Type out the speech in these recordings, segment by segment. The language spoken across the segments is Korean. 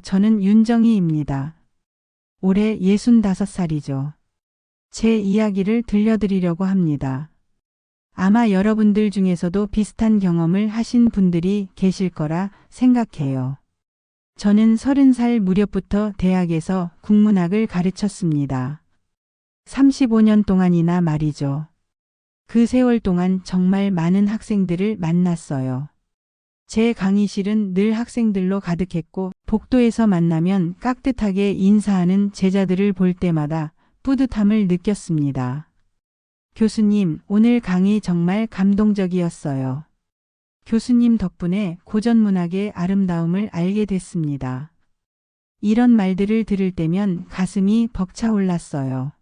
저는 윤정희입니다. 올해 65살이죠. 제 이야기를 들려드리려고 합니다. 아마 여러분들 중에서도 비슷한 경험을 하신 분들이 계실 거라 생각해요. 저는 30살 무렵부터 대학에서 국문학을 가르쳤습니다. 35년 동안이나 말이죠. 그 세월 동안 정말 많은 학생들을 만났어요. 제 강의실은 늘 학생들로 가득했고 복도에서 만나면 깍듯하게 인사하는 제자들을 볼 때마다 뿌듯함을 느꼈습니다. 교수님, 오늘 강의 정말 감동적이었어요. 교수님 덕분에 고전문학의 아름다움을 알게 됐습니다. 이런 말들을 들을 때면 가슴이 벅차올랐어요.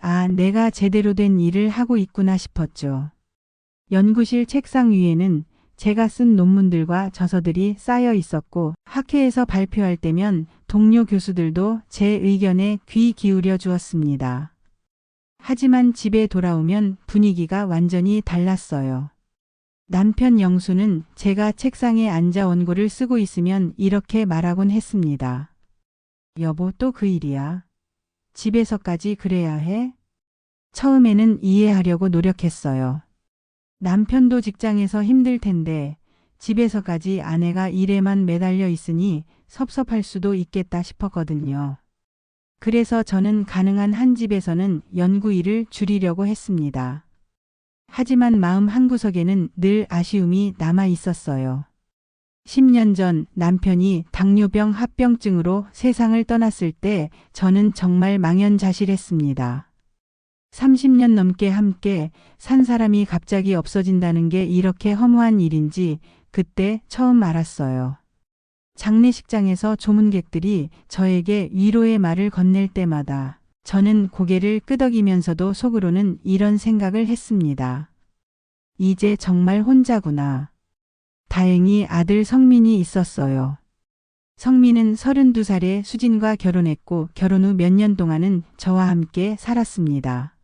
아, 내가 제대로 된 일을 하고 있구나 싶었죠. 연구실 책상 위에는 제가 쓴 논문들과 저서들이 쌓여 있었고 학회에서 발표할 때면 동료 교수들도 제 의견에 귀 기울여 주었습니다. 하지만 집에 돌아오면 분위기가 완전히 달랐어요. 남편 영수는 제가 책상에 앉아 원고를 쓰고 있으면 이렇게 말하곤 했습니다. 여보, 또 그 일이야. 집에서까지 그래야 해? 처음에는 이해하려고 노력했어요. 남편도 직장에서 힘들 텐데 집에서까지 아내가 일에만 매달려 있으니 섭섭할 수도 있겠다 싶었거든요. 그래서 저는 가능한 한 집에서는 연구 일을 줄이려고 했습니다. 하지만 마음 한구석에는 늘 아쉬움이 남아 있었어요. 10년 전 남편이 당뇨병 합병증으로 세상을 떠났을 때 저는 정말 망연자실했습니다. 30년 넘게 함께 산 사람이 갑자기 없어진다는 게 이렇게 허무한 일인지 그때 처음 알았어요. 장례식장에서 조문객들이 저에게 위로의 말을 건넬 때마다 저는 고개를 끄덕이면서도 속으로는 이런 생각을 했습니다. 이제 정말 혼자구나. 다행히 아들 성민이 있었어요. 성민은 32살에 수진과 결혼했고 결혼 후 몇 년 동안은 저와 함께 살았습니다.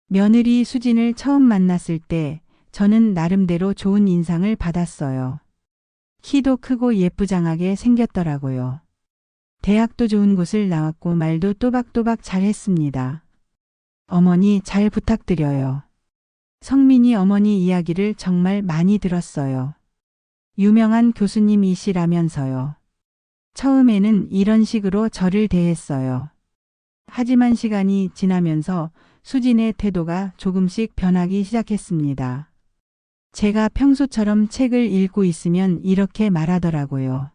며느리 수진을 처음 만났을 때 저는 나름대로 좋은 인상을 받았어요. 키도 크고 예쁘장하게 생겼더라고요. 대학도 좋은 곳을 나왔고 말도 또박또박 잘했습니다. 어머니 잘 부탁드려요. 성민이 어머니 이야기를 정말 많이 들었어요. 유명한 교수님이시라면서요. 처음에는 이런 식으로 저를 대했어요. 하지만 시간이 지나면서 수진의 태도가 조금씩 변하기 시작했습니다. 제가 평소처럼 책을 읽고 있으면 이렇게 말하더라고요.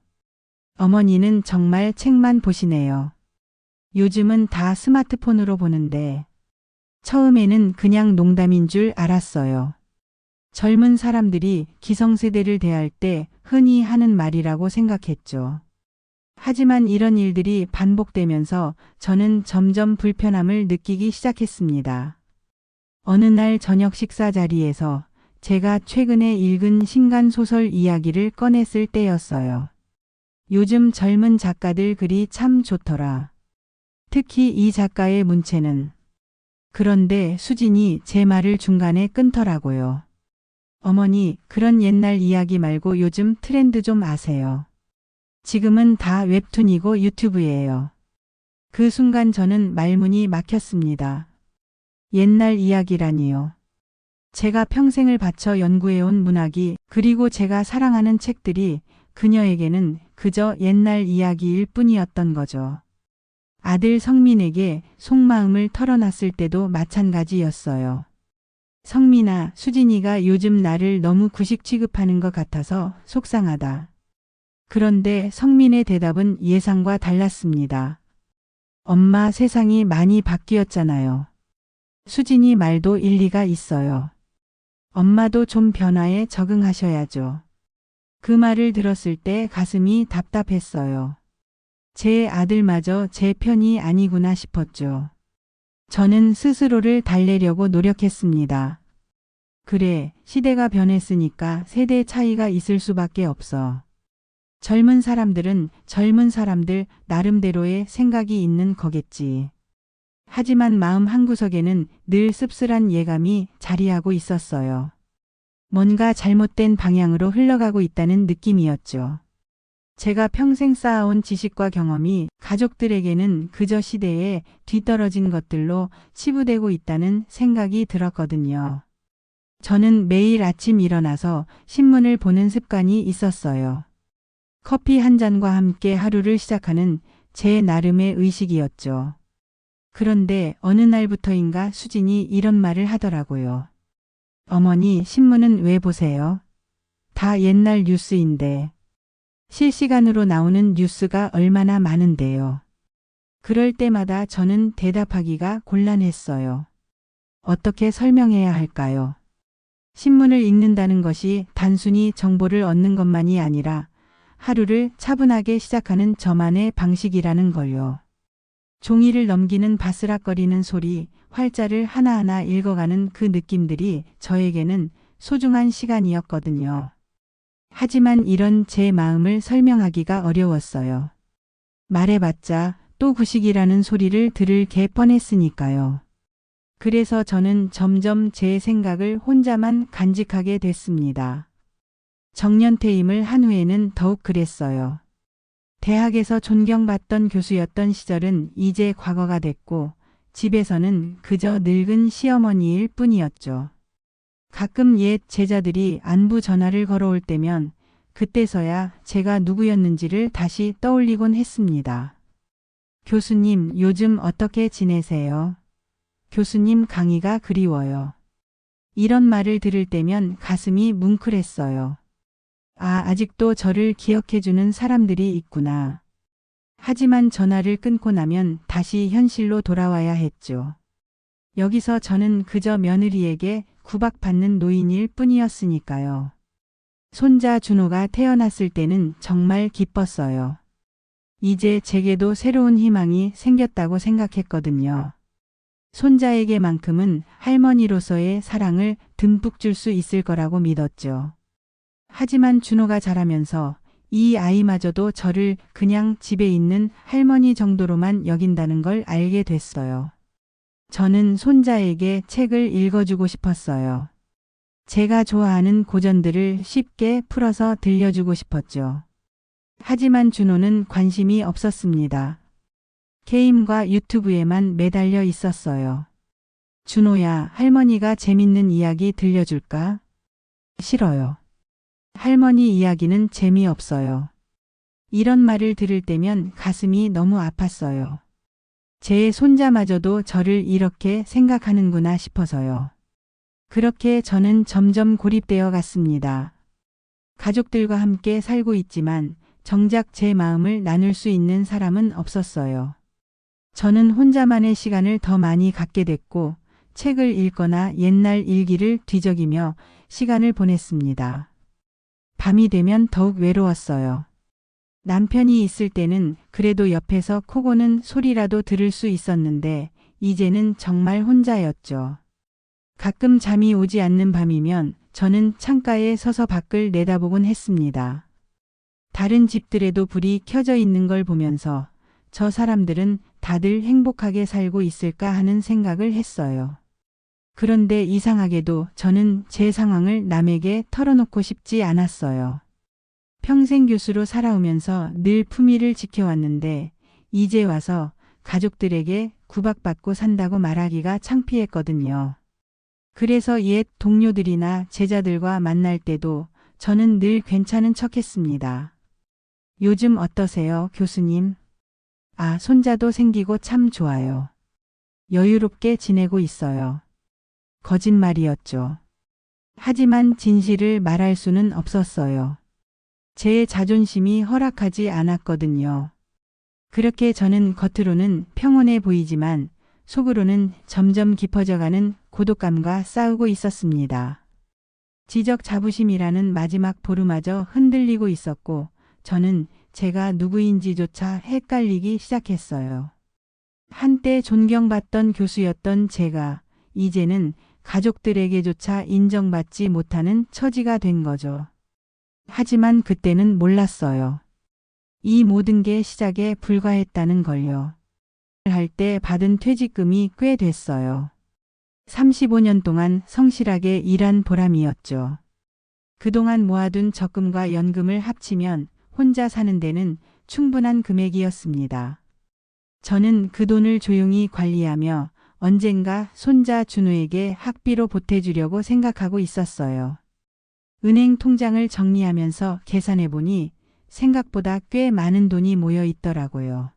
어머니는 정말 책만 보시네요. 요즘은 다 스마트폰으로 보는데 처음에는 그냥 농담인 줄 알았어요. 젊은 사람들이 기성세대를 대할 때 흔히 하는 말이라고 생각했죠. 하지만 이런 일들이 반복되면서 저는 점점 불편함을 느끼기 시작했습니다. 어느 날 저녁 식사 자리에서 제가 최근에 읽은 신간소설 이야기를 꺼냈을 때였어요. 요즘 젊은 작가들 글이 참 좋더라. 특히 이 작가의 문체는. 그런데 수진이 제 말을 중간에 끊더라고요. 어머니, 그런 옛날 이야기 말고 요즘 트렌드 좀 아세요. 지금은 다 웹툰이고 유튜브예요. 그 순간 저는 말문이 막혔습니다. 옛날 이야기라니요. 제가 평생을 바쳐 연구해온 문학이 그리고 제가 사랑하는 책들이 그녀에게는 그저 옛날 이야기일 뿐이었던 거죠. 아들 성민에게 속마음을 털어놨을 때도 마찬가지였어요. 성민아, 수진이가 요즘 나를 너무 구식 취급하는 것 같아서 속상하다. 그런데 성민의 대답은 예상과 달랐습니다. 엄마, 세상이 많이 바뀌었잖아요. 수진이 말도 일리가 있어요. 엄마도 좀 변화에 적응하셔야죠. 그 말을 들었을 때 가슴이 답답했어요. 제 아들마저 제 편이 아니구나 싶었죠. 저는 스스로를 달래려고 노력했습니다. 그래, 시대가 변했으니까 세대 차이가 있을 수밖에 없어. 젊은 사람들은 젊은 사람들 나름대로의 생각이 있는 거겠지. 하지만 마음 한구석에는 늘 씁쓸한 예감이 자리하고 있었어요. 뭔가 잘못된 방향으로 흘러가고 있다는 느낌이었죠. 제가 평생 쌓아온 지식과 경험이 가족들에게는 그저 시대에 뒤떨어진 것들로 치부되고 있다는 생각이 들었거든요. 저는 매일 아침 일어나서 신문을 보는 습관이 있었어요. 커피 한 잔과 함께 하루를 시작하는 제 나름의 의식이었죠. 그런데 어느 날부터인가 수진이 이런 말을 하더라고요. 어머니, 신문은 왜 보세요? 다 옛날 뉴스인데. 실시간으로 나오는 뉴스가 얼마나 많은데요. 그럴 때마다 저는 대답하기가 곤란했어요. 어떻게 설명해야 할까요? 신문을 읽는다는 것이 단순히 정보를 얻는 것만이 아니라 하루를 차분하게 시작하는 저만의 방식이라는 걸요. 종이를 넘기는 바스락거리는 소리, 활자를 하나하나 읽어가는 그 느낌들이 저에게는 소중한 시간이었거든요. 하지만 이런 제 마음을 설명하기가 어려웠어요. 말해봤자 또 구식이라는 소리를 들을 게 뻔했으니까요. 그래서 저는 점점 제 생각을 혼자만 간직하게 됐습니다. 정년퇴임을 한 후에는 더욱 그랬어요. 대학에서 존경받던 교수였던 시절은 이제 과거가 됐고 집에서는 그저 늙은 시어머니일 뿐이었죠. 가끔 옛 제자들이 안부 전화를 걸어올 때면 그때서야 제가 누구였는지를 다시 떠올리곤 했습니다. 교수님, 요즘 어떻게 지내세요? 교수님 강의가 그리워요. 이런 말을 들을 때면 가슴이 뭉클했어요. 아직도 저를 기억해주는 사람들이 있구나. 하지만 전화를 끊고 나면 다시 현실로 돌아와야 했죠. 여기서 저는 그저 며느리에게 구박받는 노인일 뿐이었으니까요. 손자 준호가 태어났을 때는 정말 기뻤어요. 이제 제게도 새로운 희망이 생겼다고 생각했거든요. 손자에게만큼은 할머니로서의 사랑을 듬뿍 줄 수 있을 거라고 믿었죠. 하지만 준호가 자라면서 이 아이마저도 저를 그냥 집에 있는 할머니 정도로만 여긴다는 걸 알게 됐어요. 저는 손자에게 책을 읽어주고 싶었어요. 제가 좋아하는 고전들을 쉽게 풀어서 들려주고 싶었죠. 하지만 준호는 관심이 없었습니다. 게임과 유튜브에만 매달려 있었어요. 준호야, 할머니가 재밌는 이야기 들려줄까? 싫어요. 할머니 이야기는 재미없어요. 이런 말을 들을 때면 가슴이 너무 아팠어요. 제 손자마저도 저를 이렇게 생각하는구나 싶어서요. 그렇게 저는 점점 고립되어 갔습니다. 가족들과 함께 살고 있지만 정작 제 마음을 나눌 수 있는 사람은 없었어요. 저는 혼자만의 시간을 더 많이 갖게 됐고 책을 읽거나 옛날 일기를 뒤적이며 시간을 보냈습니다. 밤이 되면 더욱 외로웠어요. 남편이 있을 때는 그래도 옆에서 코 고는 소리라도 들을 수 있었는데 이제는 정말 혼자였죠. 가끔 잠이 오지 않는 밤이면 저는 창가에 서서 밖을 내다보곤 했습니다. 다른 집들에도 불이 켜져 있는 걸 보면서 저 사람들은 다들 행복하게 살고 있을까 하는 생각을 했어요. 그런데 이상하게도 저는 제 상황을 남에게 털어놓고 싶지 않았어요. 평생 교수로 살아오면서 늘 품위를 지켜왔는데 이제 와서 가족들에게 구박받고 산다고 말하기가 창피했거든요. 그래서 옛 동료들이나 제자들과 만날 때도 저는 늘 괜찮은 척했습니다. 요즘 어떠세요, 교수님? 손자도 생기고 참 좋아요. 여유롭게 지내고 있어요. 거짓말이었죠. 하지만 진실을 말할 수는 없었어요. 제 자존심이 허락하지 않았거든요. 그렇게 저는 겉으로는 평온해 보이지만 속으로는 점점 깊어져가는 고독감과 싸우고 있었습니다. 지적 자부심이라는 마지막 보루마저 흔들리고 있었고 저는 제가 누구인지조차 헷갈리기 시작했어요. 한때 존경받던 교수였던 제가 이제는 가족들에게조차 인정받지 못하는 처지가 된 거죠. 하지만 그때는 몰랐어요. 이 모든 게 시작에 불과했다는 걸요. 할 때 받은 퇴직금이 꽤 됐어요. 35년 동안 성실하게 일한 보람이었죠. 그동안 모아둔 적금과 연금을 합치면 혼자 사는 데는 충분한 금액이었습니다. 저는 그 돈을 조용히 관리하며 언젠가 손자 준우에게 학비로 보태주려고 생각하고 있었어요. 은행 통장을 정리하면서 계산해 보니 생각보다 꽤 많은 돈이 모여 있더라고요.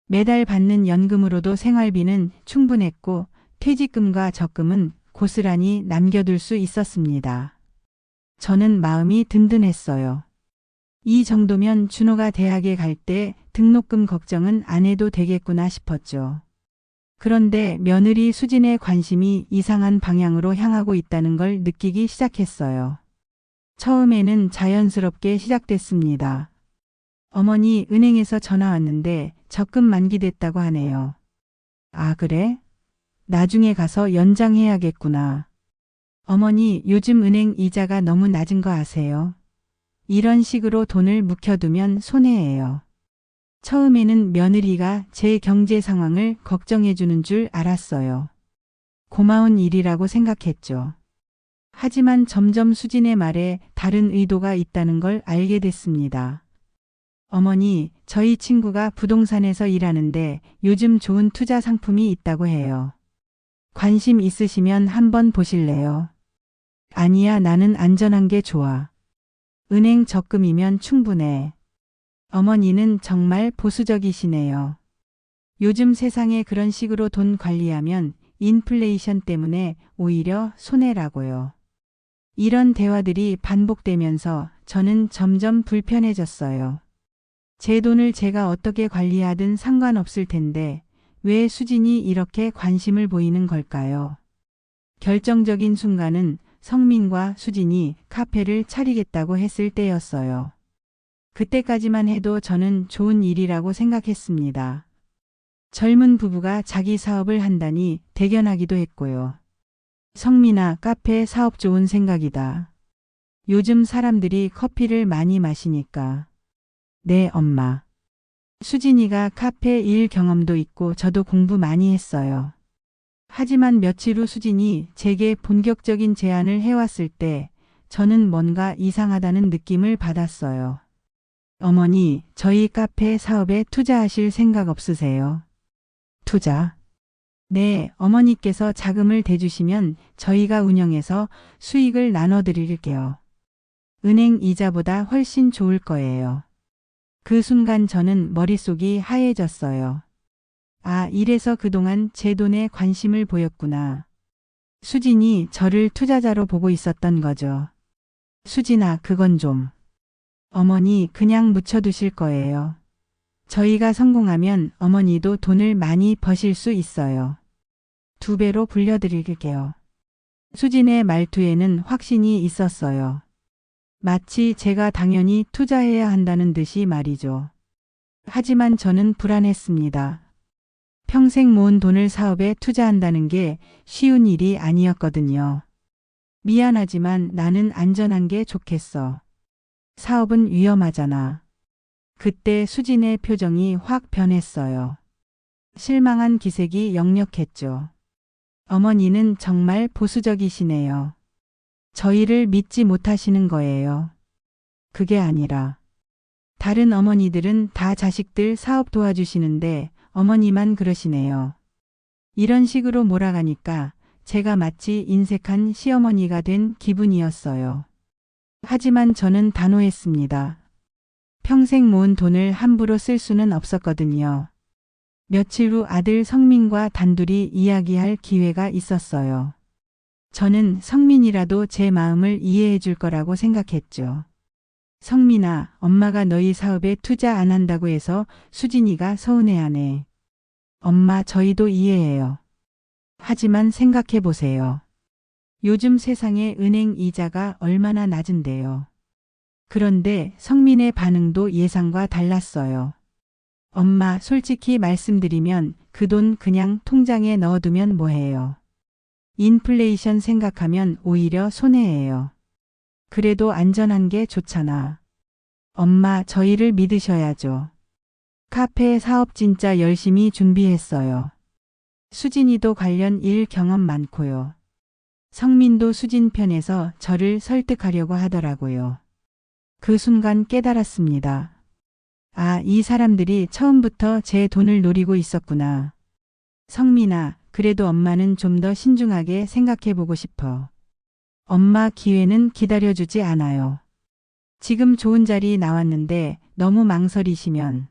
매달 받는 연금으로도 생활비는 충분했고 퇴직금과 적금은 고스란히 남겨둘 수 있었습니다. 저는 마음이 든든했어요. 이 정도면 준호가 대학에 갈 때 등록금 걱정은 안 해도 되겠구나 싶었죠. 그런데 며느리 수진의 관심이 이상한 방향으로 향하고 있다는 걸 느끼기 시작했어요. 처음에는 자연스럽게 시작됐습니다. 어머니 은행에서 전화 왔는데 적금 만기됐다고 하네요. 아, 그래? 나중에 가서 연장해야겠구나. 어머니 요즘 은행 이자가 너무 낮은 거 아세요? 이런 식으로 돈을 묵혀두면 손해예요. 처음에는 며느리가 제 경제 상황을 걱정해 주는 줄 알았어요. 고마운 일이라고 생각했죠. 하지만 점점 수진의 말에 다른 의도가 있다는 걸 알게 됐습니다. 어머니, 저희 친구가 부동산에서 일하는데 요즘 좋은 투자 상품이 있다고 해요. 관심 있으시면 한번 보실래요? 아니야, 나는 안전한 게 좋아. 은행 적금이면 충분해. 어머니는 정말 보수적이시네요. 요즘 세상에 그런 식으로 돈 관리하면 인플레이션 때문에 오히려 손해라고요. 이런 대화들이 반복되면서 저는 점점 불편해졌어요. 제 돈을 제가 어떻게 관리하든 상관없을 텐데 왜 수진이 이렇게 관심을 보이는 걸까요? 결정적인 순간은 성민과 수진이 카페를 차리겠다고 했을 때였어요. 그때까지만 해도 저는 좋은 일이라고 생각했습니다. 젊은 부부가 자기 사업을 한다니 대견하기도 했고요. 성민아, 카페 사업 좋은 생각이다. 요즘 사람들이 커피를 많이 마시니까. 네, 엄마. 수진이가 카페 일 경험도 있고 저도 공부 많이 했어요. 하지만 며칠 후 수진이 제게 본격적인 제안을 해왔을 때 저는 뭔가 이상하다는 느낌을 받았어요. 어머니, 저희 카페 사업에 투자하실 생각 없으세요? 투자? 네, 어머니께서 자금을 대주시면 저희가 운영해서 수익을 나눠드릴게요. 은행 이자보다 훨씬 좋을 거예요. 그 순간 저는 머릿속이 하얘졌어요. 아, 이래서 그동안 제 돈에 관심을 보였구나. 수진이 저를 투자자로 보고 있었던 거죠. 수진아, 그건 좀. 어머니, 그냥 묻혀두실 거예요. 저희가 성공하면 어머니도 돈을 많이 버실 수 있어요. 2배로 불려드릴게요. 수진의 말투에는 확신이 있었어요. 마치 제가 당연히 투자해야 한다는 듯이 말이죠. 하지만 저는 불안했습니다. 평생 모은 돈을 사업에 투자한다는 게 쉬운 일이 아니었거든요. 미안하지만 나는 안전한 게 좋겠어. 사업은 위험하잖아. 그때 수진의 표정이 확 변했어요. 실망한 기색이 역력했죠. 어머니는 정말 보수적이시네요. 저희를 믿지 못하시는 거예요. 그게 아니라 다른 어머니들은 다 자식들 사업 도와주시는데 어머니만 그러시네요. 이런 식으로 몰아가니까 제가 마치 인색한 시어머니가 된 기분이었어요. 하지만 저는 단호했습니다. 평생 모은 돈을 함부로 쓸 수는 없었거든요. 며칠 후 아들 성민과 단둘이 이야기할 기회가 있었어요. 저는 성민이라도 제 마음을 이해해 줄 거라고 생각했죠. 성민아, 엄마가 너희 사업에 투자 안 한다고 해서 수진이가 서운해하네. 엄마, 저희도 이해해요. 하지만 생각해 보세요. 요즘 세상에 은행 이자가 얼마나 낮은데요. 그런데 성민의 반응도 예상과 달랐어요. 엄마, 솔직히 말씀드리면 그 돈 그냥 통장에 넣어두면 뭐해요. 인플레이션 생각하면 오히려 손해예요. 그래도 안전한 게 좋잖아. 엄마, 저희를 믿으셔야죠. 카페 사업 진짜 열심히 준비했어요. 수진이도 관련 일 경험 많고요. 성민도 수진 편에서 저를 설득하려고 하더라고요. 그 순간 깨달았습니다. 아, 이 사람들이 처음부터 제 돈을 노리고 있었구나. 성민아, 그래도 엄마는 좀 더 신중하게 생각해 보고 싶어. 엄마 기회는 기다려주지 않아요. 지금 좋은 자리 나왔는데 너무 망설이시면.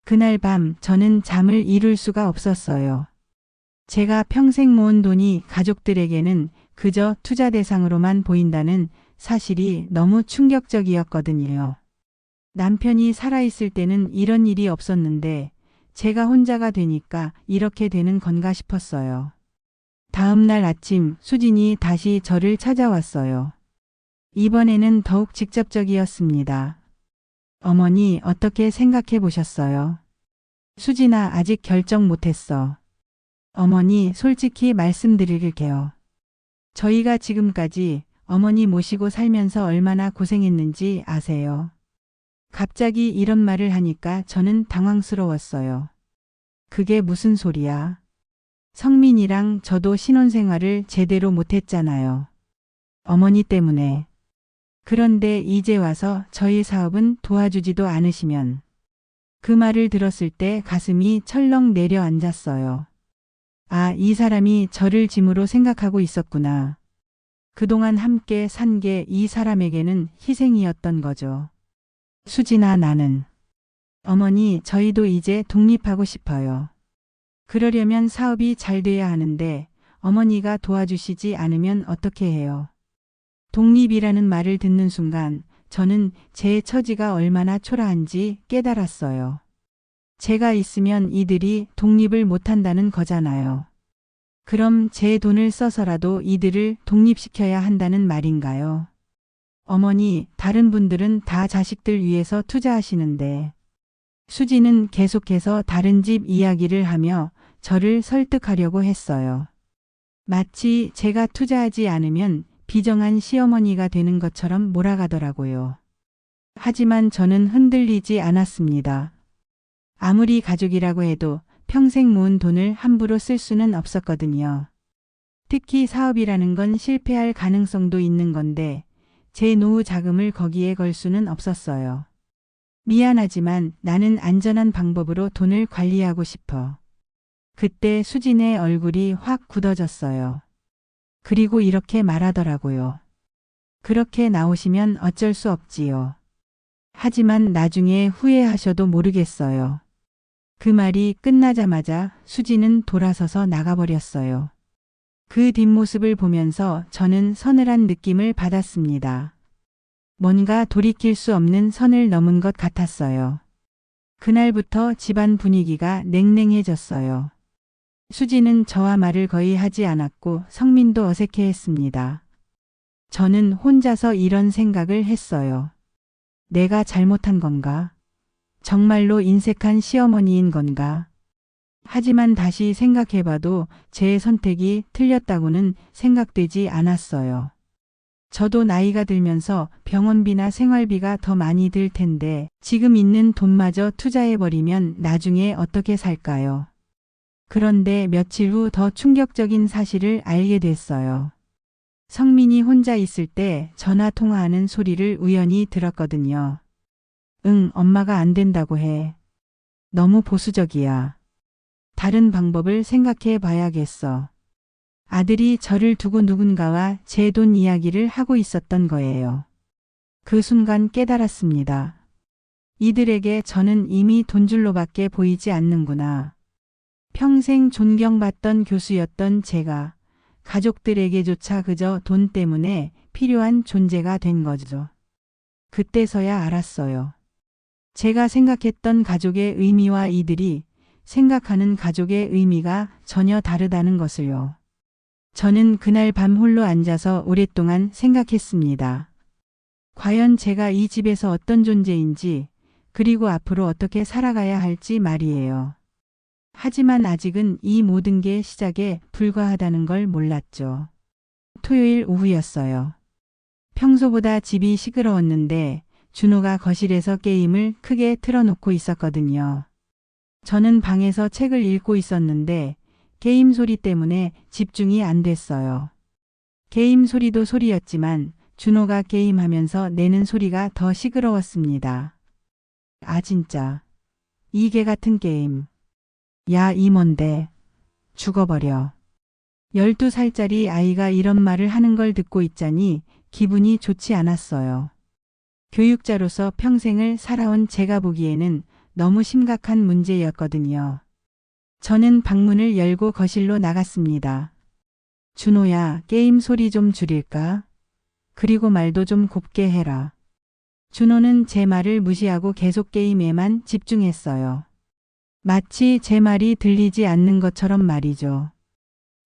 그날 밤 저는 잠을 이룰 수가 없었어요. 제가 평생 모은 돈이 가족들에게는 그저 투자 대상으로만 보인다는 사실이 너무 충격적이었거든요. 남편이 살아있을 때는 이런 일이 없었는데 제가 혼자가 되니까 이렇게 되는 건가 싶었어요. 다음 날 아침 수진이 다시 저를 찾아왔어요. 이번에는 더욱 직접적이었습니다. 어머니, 어떻게 생각해 보셨어요? 수진아, 아직 결정 못했어. 어머니, 솔직히 말씀드릴게요. 저희가 지금까지 어머니 모시고 살면서 얼마나 고생했는지 아세요? 갑자기 이런 말을 하니까 저는 당황스러웠어요. 그게 무슨 소리야? 성민이랑 저도 신혼생활을 제대로 못했잖아요. 어머니 때문에. 그런데 이제 와서 저희 사업은 도와주지도 않으시면. 그 말을 들었을 때 가슴이 철렁 내려앉았어요. 아, 이 사람이 저를 짐으로 생각하고 있었구나. 그동안 함께 산 게 이 사람에게는 희생이었던 거죠. 수진아, 나는. 어머니, 저희도 이제 독립하고 싶어요. 그러려면 사업이 잘 돼야 하는데 어머니가 도와주시지 않으면 어떻게 해요? 독립이라는 말을 듣는 순간 저는 제 처지가 얼마나 초라한지 깨달았어요. 제가 있으면 이들이 독립을 못한다는 거잖아요. 그럼 제 돈을 써서라도 이들을 독립시켜야 한다는 말인가요? 어머니, 다른 분들은 다 자식들 위해서 투자하시는데. 수지는 계속해서 다른 집 이야기를 하며 저를 설득하려고 했어요. 마치 제가 투자하지 않으면 비정한 시어머니가 되는 것처럼 몰아가더라고요. 하지만 저는 흔들리지 않았습니다. 아무리 가족이라고 해도 평생 모은 돈을 함부로 쓸 수는 없었거든요. 특히 사업이라는 건 실패할 가능성도 있는 건데 제 노후 자금을 거기에 걸 수는 없었어요. 미안하지만 나는 안전한 방법으로 돈을 관리하고 싶어. 그때 수진의 얼굴이 확 굳어졌어요. 그리고 이렇게 말하더라고요. 그렇게 나오시면 어쩔 수 없지요. 하지만 나중에 후회하셔도 모르겠어요. 그 말이 끝나자마자 수지는 돌아서서 나가버렸어요. 그 뒷모습을 보면서 저는 서늘한 느낌을 받았습니다. 뭔가 돌이킬 수 없는 선을 넘은 것 같았어요. 그날부터 집안 분위기가 냉랭해졌어요. 수지는 저와 말을 거의 하지 않았고 성민도 어색해했습니다. 저는 혼자서 이런 생각을 했어요. 내가 잘못한 건가? 정말로 인색한 시어머니인 건가? 하지만 다시 생각해봐도 제 선택이 틀렸다고는 생각되지 않았어요. 저도 나이가 들면서 병원비나 생활비가 더 많이 들 텐데 지금 있는 돈마저 투자해버리면 나중에 어떻게 살까요? 그런데 며칠 후 더 충격적인 사실을 알게 됐어요. 성민이 혼자 있을 때 전화 통화하는 소리를 우연히 들었거든요. 응, 엄마가 안 된다고 해. 너무 보수적이야. 다른 방법을 생각해 봐야겠어. 아들이 저를 두고 누군가와 제 돈 이야기를 하고 있었던 거예요. 그 순간 깨달았습니다. 이들에게 저는 이미 돈줄로밖에 보이지 않는구나. 평생 존경받던 교수였던 제가 가족들에게조차 그저 돈 때문에 필요한 존재가 된 거죠. 그때서야 알았어요. 제가 생각했던 가족의 의미와 이들이 생각하는 가족의 의미가 전혀 다르다는 것을요. 저는 그날 밤 홀로 앉아서 오랫동안 생각했습니다. 과연 제가 이 집에서 어떤 존재인지, 그리고 앞으로 어떻게 살아가야 할지 말이에요. 하지만 아직은 이 모든 게 시작에 불과하다는 걸 몰랐죠. 토요일 오후였어요. 평소보다 집이 시끄러웠는데 준호가 거실에서 게임을 크게 틀어놓고 있었거든요. 저는 방에서 책을 읽고 있었는데 게임 소리 때문에 집중이 안 됐어요. 게임 소리도 소리였지만 준호가 게임하면서 내는 소리가 더 시끄러웠습니다. 아 진짜. 이 개 같은 게임. 야 이 뭔데. 죽어버려. 12살짜리 아이가 이런 말을 하는 걸 듣고 있자니 기분이 좋지 않았어요. 교육자로서 평생을 살아온 제가 보기에는 너무 심각한 문제였거든요. 저는 방문을 열고 거실로 나갔습니다. 준호야, 게임 소리 좀 줄일까? 그리고 말도 좀 곱게 해라. 준호는 제 말을 무시하고 계속 게임에만 집중했어요. 마치 제 말이 들리지 않는 것처럼 말이죠.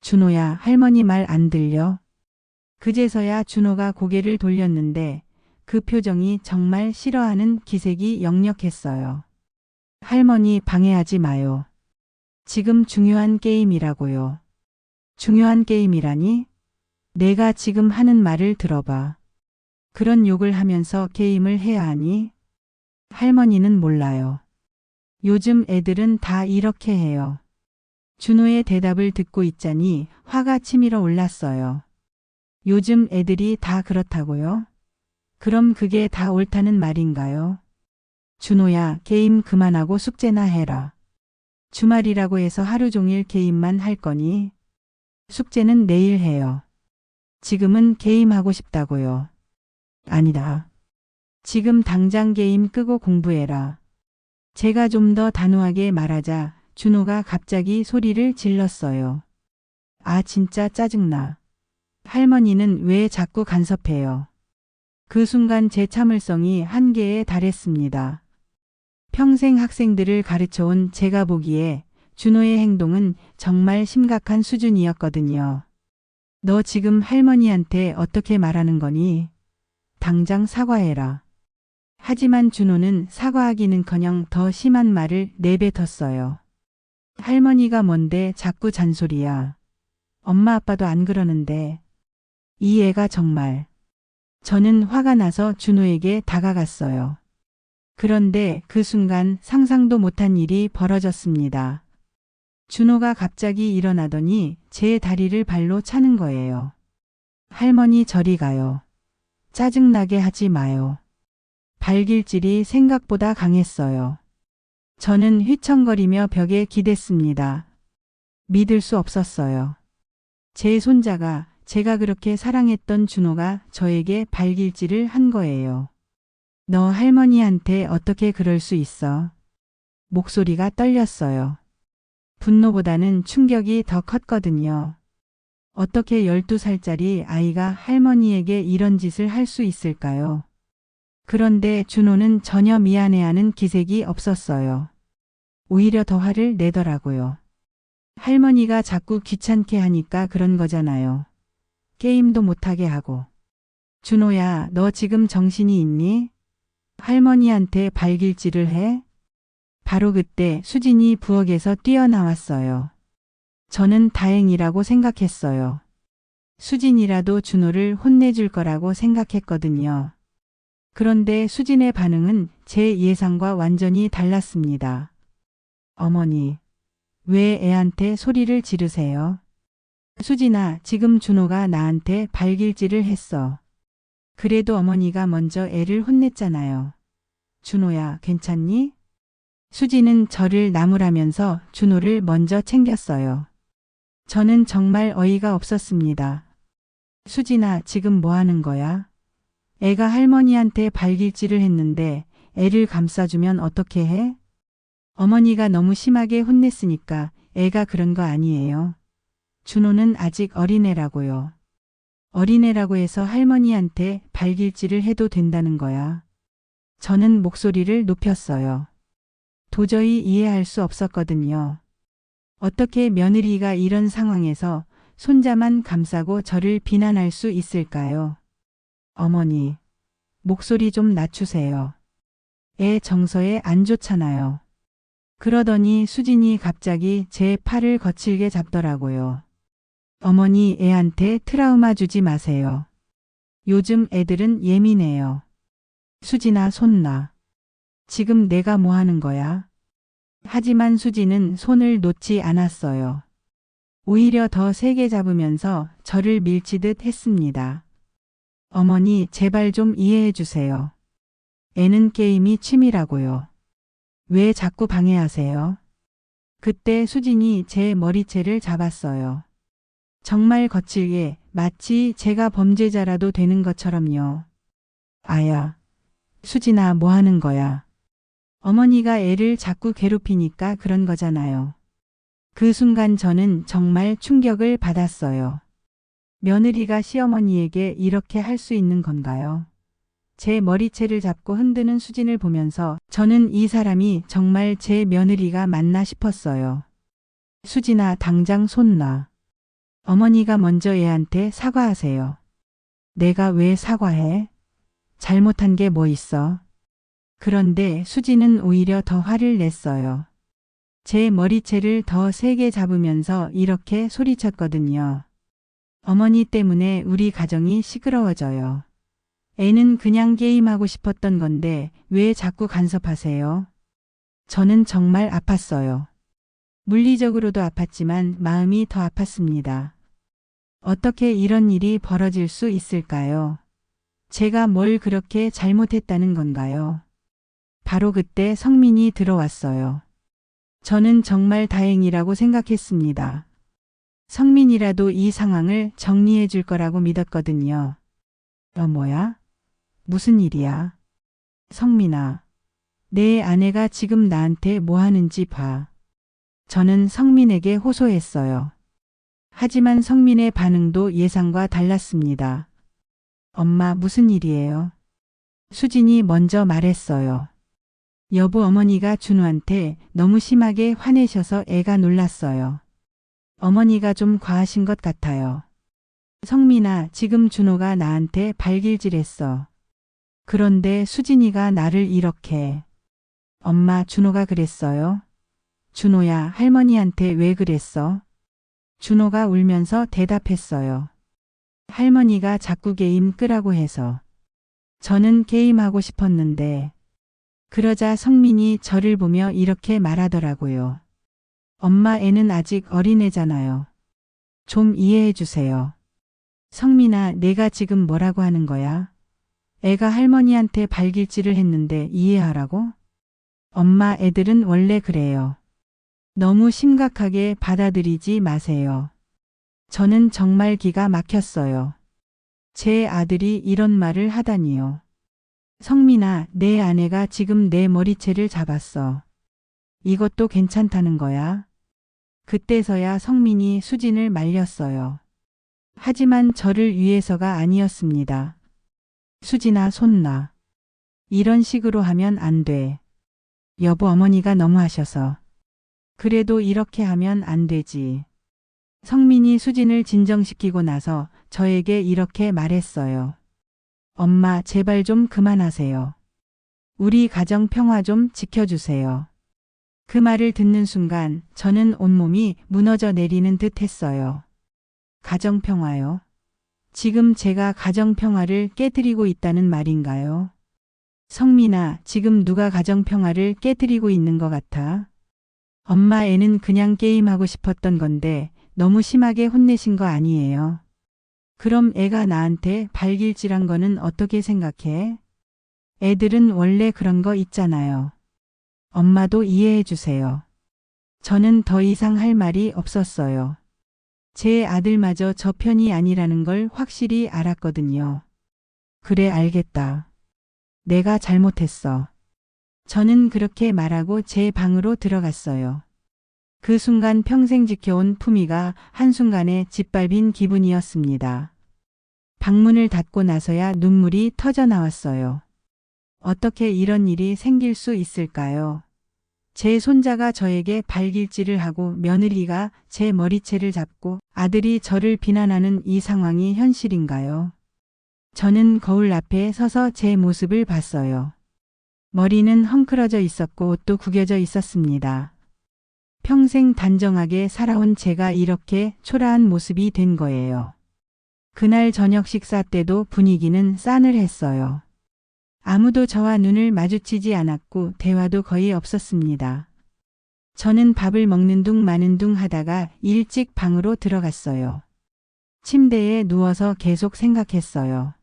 준호야, 할머니 말 안 들려? 그제서야 준호가 고개를 돌렸는데 그 표정이 정말 싫어하는 기색이 역력했어요. 할머니 방해하지 마요. 지금 중요한 게임이라고요. 중요한 게임이라니? 내가 지금 하는 말을 들어봐. 그런 욕을 하면서 게임을 해야 하니? 할머니는 몰라요. 요즘 애들은 다 이렇게 해요. 준호의 대답을 듣고 있자니 화가 치밀어 올랐어요. 요즘 애들이 다 그렇다고요? 그럼 그게 다 옳다는 말인가요? 준호야, 게임 그만하고 숙제나 해라. 주말이라고 해서 하루 종일 게임만 할 거니? 숙제는 내일 해요. 지금은 게임하고 싶다고요. 아니다. 지금 당장 게임 끄고 공부해라. 제가 좀 더 단호하게 말하자 준호가 갑자기 소리를 질렀어요. 아 진짜 짜증나. 할머니는 왜 자꾸 간섭해요. 그 순간 제 참을성이 한계에 달했습니다. 평생 학생들을 가르쳐온 제가 보기에 준호의 행동은 정말 심각한 수준이었거든요. 너 지금 할머니한테 어떻게 말하는 거니? 당장 사과해라. 하지만 준호는 사과하기는커녕 더 심한 말을 내뱉었어요. 할머니가 뭔데 자꾸 잔소리야. 엄마 아빠도 안 그러는데. 이 애가 정말. 저는 화가 나서 준호에게 다가갔어요. 그런데 그 순간 상상도 못한 일이 벌어졌습니다. 준호가 갑자기 일어나더니 제 다리를 발로 차는 거예요. 할머니 저리 가요. 짜증나게 하지 마요. 발길질이 생각보다 강했어요. 저는 휘청거리며 벽에 기댔습니다. 믿을 수 없었어요. 제 손자가 제가 그렇게 사랑했던 준호가 저에게 발길질을 한 거예요. 너 할머니한테 어떻게 그럴 수 있어? 목소리가 떨렸어요. 분노보다는 충격이 더 컸거든요. 어떻게 12살짜리 아이가 할머니에게 이런 짓을 할 수 있을까요? 그런데 준호는 전혀 미안해하는 기색이 없었어요. 오히려 더 화를 내더라고요. 할머니가 자꾸 귀찮게 하니까 그런 거잖아요. 게임도 못하게 하고. 준호야, 너 지금 정신이 있니? 할머니한테 발길질을 해? 바로 그때 수진이 부엌에서 뛰어나왔어요. 저는 다행이라고 생각했어요. 수진이라도 준호를 혼내줄 거라고 생각했거든요. 그런데 수진의 반응은 제 예상과 완전히 달랐습니다. 어머니, 왜 애한테 소리를 지르세요? 수진아, 지금 준호가 나한테 발길질을 했어. 그래도 어머니가 먼저 애를 혼냈잖아요. 준호야, 괜찮니? 수진은 저를 나무라면서 준호를 먼저 챙겼어요. 저는 정말 어이가 없었습니다. 수진아, 지금 뭐 하는 거야? 애가 할머니한테 발길질을 했는데 애를 감싸주면 어떻게 해? 어머니가 너무 심하게 혼냈으니까 애가 그런 거 아니에요. 준호는 아직 어린애라고요. 어린애라고 해서 할머니한테 발길질을 해도 된다는 거야. 저는 목소리를 높였어요. 도저히 이해할 수 없었거든요. 어떻게 며느리가 이런 상황에서 손자만 감싸고 저를 비난할 수 있을까요? 어머니, 목소리 좀 낮추세요. 애 정서에 안 좋잖아요. 그러더니 수진이 갑자기 제 팔을 거칠게 잡더라고요. 어머니, 애한테 트라우마 주지 마세요. 요즘 애들은 예민해요. 수진아, 손 놔. 지금 내가 뭐 하는 거야? 하지만 수진은 손을 놓지 않았어요. 오히려 더 세게 잡으면서 저를 밀치듯 했습니다. 어머니, 제발 좀 이해해 주세요. 애는 게임이 취미라고요. 왜 자꾸 방해하세요? 그때 수진이 제 머리채를 잡았어요. 정말 거칠게, 마치 제가 범죄자라도 되는 것처럼요. 아야, 수진아, 뭐 하는 거야? 어머니가 애를 자꾸 괴롭히니까 그런 거잖아요. 그 순간 저는 정말 충격을 받았어요. 며느리가 시어머니에게 이렇게 할 수 있는 건가요? 제 머리채를 잡고 흔드는 수진을 보면서 저는 이 사람이 정말 제 며느리가 맞나 싶었어요. 수진아, 당장 손 놔. 어머니가 먼저 애한테 사과하세요. 내가 왜 사과해? 잘못한 게 뭐 있어? 그런데 수진은 오히려 더 화를 냈어요. 제 머리채를 더 세게 잡으면서 이렇게 소리쳤거든요. 어머니 때문에 우리 가정이 시끄러워져요. 애는 그냥 게임하고 싶었던 건데 왜 자꾸 간섭하세요? 저는 정말 아팠어요. 물리적으로도 아팠지만 마음이 더 아팠습니다. 어떻게 이런 일이 벌어질 수 있을까요? 제가 뭘 그렇게 잘못했다는 건가요? 바로 그때 성민이 들어왔어요. 저는 정말 다행이라고 생각했습니다. 성민이라도 이 상황을 정리해 줄 거라고 믿었거든요. 뭐야? 무슨 일이야? 성민아, 내 아내가 지금 나한테 뭐 하는지 봐. 저는 성민에게 호소했어요. 하지만 성민의 반응도 예상과 달랐습니다. 엄마, 무슨 일이에요? 수진이 먼저 말했어요. 여보, 어머니가 준호한테 너무 심하게 화내셔서 애가 놀랐어요. 어머니가 좀 과하신 것 같아요. 성민아, 지금 준호가 나한테 발길질했어. 그런데 수진이가 나를 이렇게. 엄마, 준호가 그랬어요? 준호야, 할머니한테 왜 그랬어? 준호가 울면서 대답했어요. 할머니가 자꾸 게임 끄라고 해서. 저는 게임하고 싶었는데. 그러자 성민이 저를 보며 이렇게 말하더라고요. 엄마, 애는 아직 어린애잖아요. 좀 이해해 주세요. 성민아, 내가 지금 뭐라고 하는 거야? 애가 할머니한테 발길질을 했는데 이해하라고? 엄마, 애들은 원래 그래요. 너무 심각하게 받아들이지 마세요. 저는 정말 기가 막혔어요. 제 아들이 이런 말을 하다니요. 성민아, 내 아내가 지금 내 머리채를 잡았어. 이것도 괜찮다는 거야? 그때서야 성민이 수진을 말렸어요. 하지만 저를 위해서가 아니었습니다. 수진아, 손 놔. 이런 식으로 하면 안 돼. 여보, 어머니가 너무하셔서. 그래도 이렇게 하면 안 되지. 성민이 수진을 진정시키고 나서 저에게 이렇게 말했어요. 엄마, 제발 좀 그만하세요. 우리 가정 평화 좀 지켜주세요. 그 말을 듣는 순간 저는 온몸이 무너져 내리는 듯 했어요. 가정 평화요? 지금 제가 가정 평화를 깨뜨리고 있다는 말인가요? 성민아, 지금 누가 가정 평화를 깨뜨리고 있는 것 같아? 엄마, 애는 그냥 게임하고 싶었던 건데 너무 심하게 혼내신 거 아니에요? 그럼 애가 나한테 발길질한 거는 어떻게 생각해? 애들은 원래 그런 거 있잖아요. 엄마도 이해해 주세요. 저는 더 이상 할 말이 없었어요. 제 아들마저 저 편이 아니라는 걸 확실히 알았거든요. 그래, 알겠다. 내가 잘못했어. 저는 그렇게 말하고 제 방으로 들어갔어요. 그 순간 평생 지켜온 품위가 한순간에 짓밟힌 기분이었습니다. 방문을 닫고 나서야 눈물이 터져 나왔어요. 어떻게 이런 일이 생길 수 있을까요? 제 손자가 저에게 발길질을 하고 며느리가 제 머리채를 잡고 아들이 저를 비난하는 이 상황이 현실인가요? 저는 거울 앞에 서서 제 모습을 봤어요. 머리는 헝클어져 있었고 옷도 구겨져 있었습니다. 평생 단정하게 살아온 제가 이렇게 초라한 모습이 된 거예요. 그날 저녁 식사 때도 분위기는 싸늘했어요. 아무도 저와 눈을 마주치지 않았고 대화도 거의 없었습니다. 저는 밥을 먹는 둥 마는 둥 하다가 일찍 방으로 들어갔어요. 침대에 누워서 계속 생각했어요.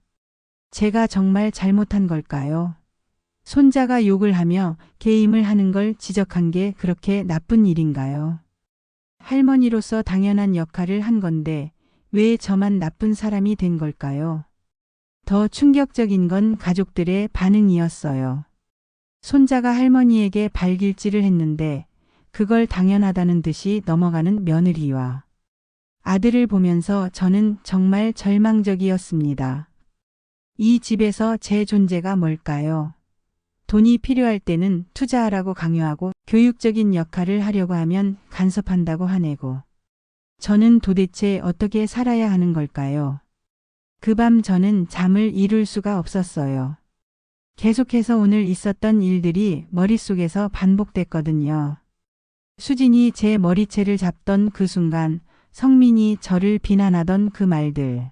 제가 정말 잘못한 걸까요? 손자가 욕을 하며 게임을 하는 걸 지적한 게 그렇게 나쁜 일인가요? 할머니로서 당연한 역할을 한 건데 왜 저만 나쁜 사람이 된 걸까요? 더 충격적인 건 가족들의 반응이었어요. 손자가 할머니에게 발길질을 했는데 그걸 당연하다는 듯이 넘어가는 며느리와 아들을 보면서 저는 정말 절망적이었습니다. 이 집에서 제 존재가 뭘까요? 돈이 필요할 때는 투자하라고 강요하고 교육적인 역할을 하려고 하면 간섭한다고 화내고 저는 도대체 어떻게 살아야 하는 걸까요? 그 밤 저는 잠을 이룰 수가 없었어요. 계속해서 오늘 있었던 일들이 머릿속에서 반복됐거든요. 수진이 제 머리채를 잡던 그 순간, 성민이 저를 비난하던 그 말들.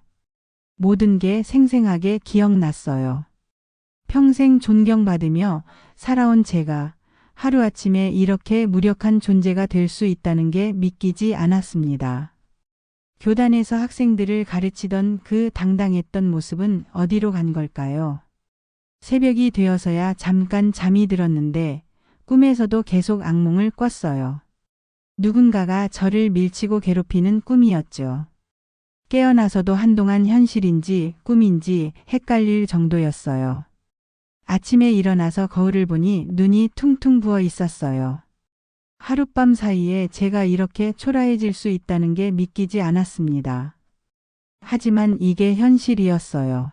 모든 게 생생하게 기억났어요. 평생 존경받으며 살아온 제가 하루아침에 이렇게 무력한 존재가 될 수 있다는 게 믿기지 않았습니다. 교단에서 학생들을 가르치던 그 당당했던 모습은 어디로 간 걸까요? 새벽이 되어서야 잠깐 잠이 들었는데 꿈에서도 계속 악몽을 꿨어요. 누군가가 저를 밀치고 괴롭히는 꿈이었죠. 깨어나서도 한동안 현실인지 꿈인지 헷갈릴 정도였어요. 아침에 일어나서 거울을 보니 눈이 퉁퉁 부어 있었어요. 하룻밤 사이에 제가 이렇게 초라해질 수 있다는 게 믿기지 않았습니다. 하지만 이게 현실이었어요.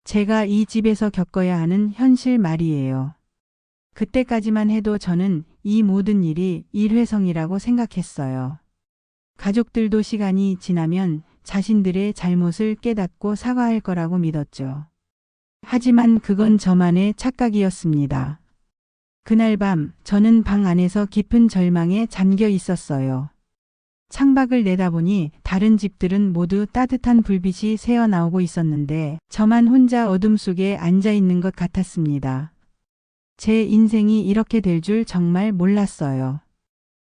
제가 이 집에서 겪어야 하는 현실 말이에요. 그때까지만 해도 저는 이 모든 일이 일회성이라고 생각했어요. 가족들도 시간이 지나면 자신들의 잘못을 깨닫고 사과할 거라고 믿었죠. 하지만 그건 저만의 착각이었습니다. 그날 밤 저는 방 안에서 깊은 절망에 잠겨 있었어요. 창밖을 내다보니 다른 집들은 모두 따뜻한 불빛이 새어나오고 있었는데 저만 혼자 어둠 속에 앉아 있는 것 같았습니다. 제 인생이 이렇게 될 줄 정말 몰랐어요.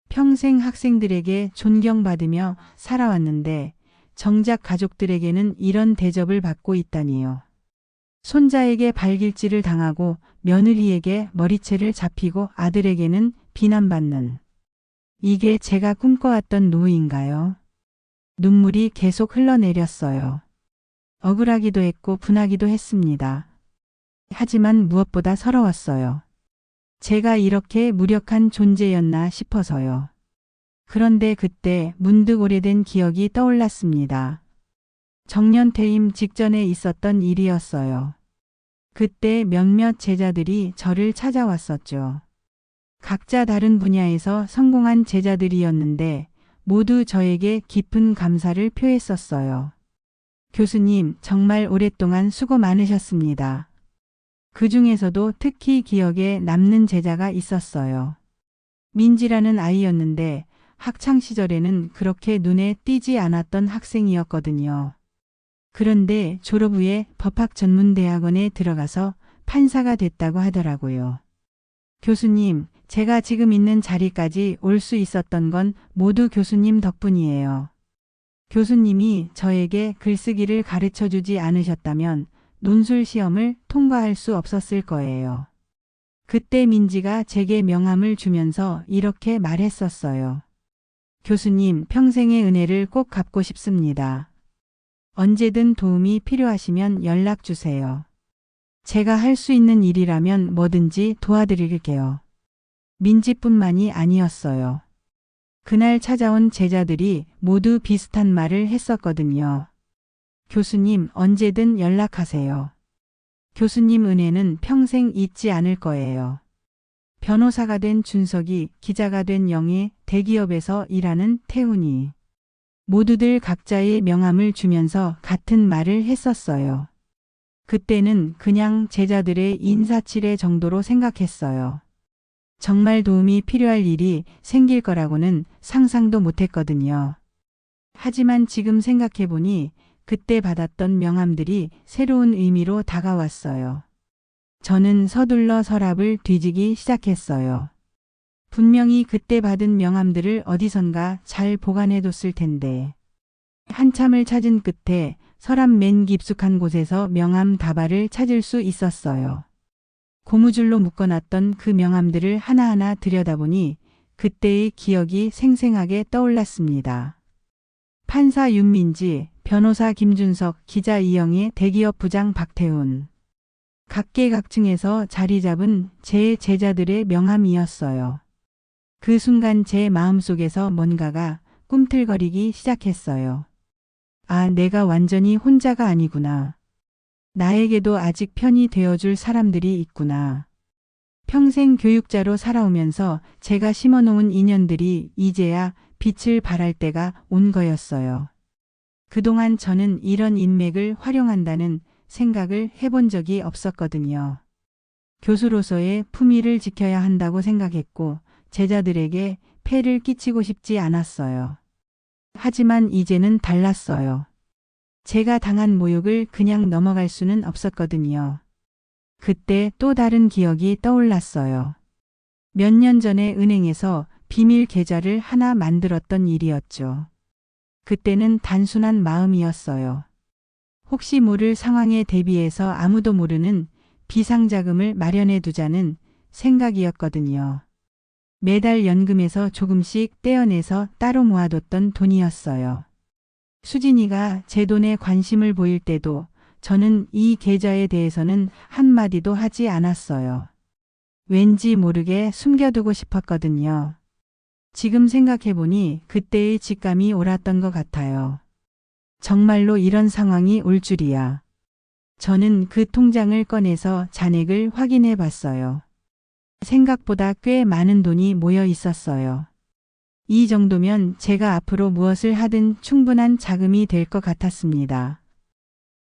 평생 학생들에게 존경받으며 살아왔는데 정작 가족들에게는 이런 대접을 받고 있다니요. 손자에게 발길질을 당하고 며느리에게 머리채를 잡히고 아들에게는 비난받는. 이게 제가 꿈꿔왔던 노후인가요? 눈물이 계속 흘러내렸어요. 억울하기도 했고 분하기도 했습니다. 하지만 무엇보다 서러웠어요. 제가 이렇게 무력한 존재였나 싶어서요. 그런데 그때 문득 오래된 기억이 떠올랐습니다. 정년 퇴임 직전에 있었던 일이었어요. 그때 몇몇 제자들이 저를 찾아왔었죠. 각자 다른 분야에서 성공한 제자들이었는데 모두 저에게 깊은 감사를 표했었어요. 교수님, 정말 오랫동안 수고 많으셨습니다. 그 중에서도 특히 기억에 남는 제자가 있었어요. 민지라는 아이였는데 학창시절에는 그렇게 눈에 띄지 않았던 학생이었거든요. 그런데 졸업 후에 법학전문대학원에 들어가서 판사가 됐다고 하더라고요. 교수님, 제가 지금 있는 자리까지 올 수 있었던 건 모두 교수님 덕분이에요. 교수님이 저에게 글쓰기를 가르쳐 주지 않으셨다면 논술 시험을 통과할 수 없었을 거예요. 그때 민지가 제게 명함을 주면서 이렇게 말했었어요. 교수님, 평생의 은혜를 꼭 갚고 싶습니다. 언제든 도움이 필요하시면 연락 주세요. 제가 할 수 있는 일이라면 뭐든지 도와드릴게요. 민지뿐만이 아니었어요. 그날 찾아온 제자들이 모두 비슷한 말을 했었거든요. 교수님, 언제든 연락하세요. 교수님 은혜는 평생 잊지 않을 거예요. 변호사가 된 준석이, 기자가 된 영희, 대기업에서 일하는 태훈이. 모두들 각자의 명함을 주면서 같은 말을 했었어요. 그때는 그냥 제자들의 인사치레 정도로 생각했어요. 정말 도움이 필요할 일이 생길 거라고는 상상도 못했거든요. 하지만 지금 생각해보니 그때 받았던 명함들이 새로운 의미로 다가왔어요. 저는 서둘러 서랍을 뒤지기 시작했어요. 분명히 그때 받은 명함들을 어디선가 잘 보관해뒀을 텐데. 한참을 찾은 끝에 서랍 맨 깊숙한 곳에서 명함 다발을 찾을 수 있었어요. 고무줄로 묶어놨던 그 명함들을 하나하나 들여다보니 그때의 기억이 생생하게 떠올랐습니다. 판사 윤민지, 변호사 김준석, 기자 이영애, 대기업 부장 박태훈. 각계각층에서 자리 잡은 제 제자들의 명함이었어요. 그 순간 제 마음속에서 뭔가가 꿈틀거리기 시작했어요. 아, 내가 완전히 혼자가 아니구나. 나에게도 아직 편이 되어줄 사람들이 있구나. 평생 교육자로 살아오면서 제가 심어놓은 인연들이 이제야 빛을 발할 때가 온 거였어요. 그동안 저는 이런 인맥을 활용한다는 생각을 해본 적이 없었거든요. 교수로서의 품위를 지켜야 한다고 생각했고 제자들에게 폐를 끼치고 싶지 않았어요. 하지만 이제는 달랐어요. 제가 당한 모욕을 그냥 넘어갈 수는 없었거든요. 그때 또 다른 기억이 떠올랐어요. 몇 년 전에 은행에서 비밀 계좌를 하나 만들었던 일이었죠. 그때는 단순한 마음이었어요. 혹시 모를 상황에 대비해서 아무도 모르는 비상자금을 마련해 두자는 생각이었거든요. 매달 연금에서 조금씩 떼어내서 따로 모아뒀던 돈이었어요. 수진이가 제 돈에 관심을 보일 때도 저는 이 계좌에 대해서는 한마디도 하지 않았어요. 왠지 모르게 숨겨두고 싶었거든요. 지금 생각해보니 그때의 직감이 옳았던 것 같아요. 정말로 이런 상황이 올 줄이야. 저는 그 통장을 꺼내서 잔액을 확인해 봤어요. 생각보다 꽤 많은 돈이 모여 있었어요. 이 정도면 제가 앞으로 무엇을 하든 충분한 자금이 될 것 같았습니다.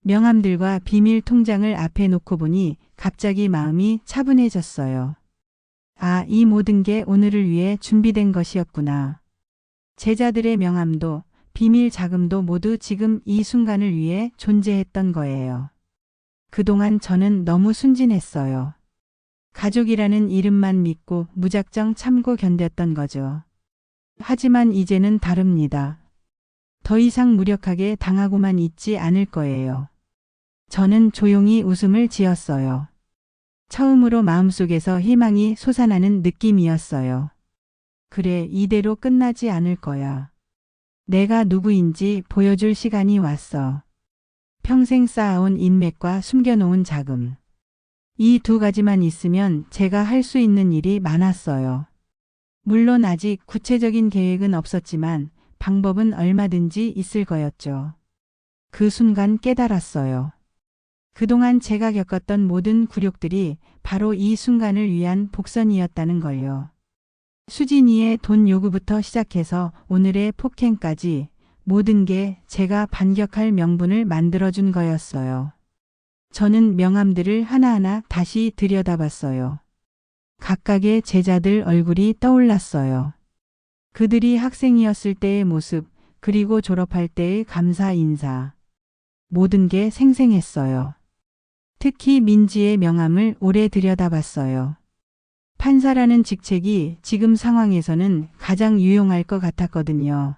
명함들과 비밀 통장을 앞에 놓고 보니 갑자기 마음이 차분해졌어요. 아, 이 모든 게 오늘을 위해 준비된 것이었구나. 제자들의 명함도 비밀 자금도 모두 지금 이 순간을 위해 존재했던 거예요. 그동안 저는 너무 순진했어요. 가족이라는 이름만 믿고 무작정 참고 견뎠던 거죠. 하지만 이제는 다릅니다. 더 이상 무력하게 당하고만 있지 않을 거예요. 저는 조용히 웃음을 지었어요. 처음으로 마음속에서 희망이 솟아나는 느낌이었어요. 그래, 이대로 끝나지 않을 거야. 내가 누구인지 보여줄 시간이 왔어. 평생 쌓아온 인맥과 숨겨놓은 자금. 이 두 가지만 있으면 제가 할 수 있는 일이 많았어요. 물론 아직 구체적인 계획은 없었지만 방법은 얼마든지 있을 거였죠. 그 순간 깨달았어요. 그동안 제가 겪었던 모든 굴욕들이 바로 이 순간을 위한 복선이었다는 걸요. 수진이의 돈 요구부터 시작해서 오늘의 폭행까지 모든 게 제가 반격할 명분을 만들어준 거였어요. 저는 명함들을 하나하나 다시 들여다봤어요. 각각의 제자들 얼굴이 떠올랐어요. 그들이 학생이었을 때의 모습, 그리고 졸업할 때의 감사 인사. 모든 게 생생했어요. 특히 민지의 명함을 오래 들여다봤어요. 판사라는 직책이 지금 상황에서는 가장 유용할 것 같았거든요.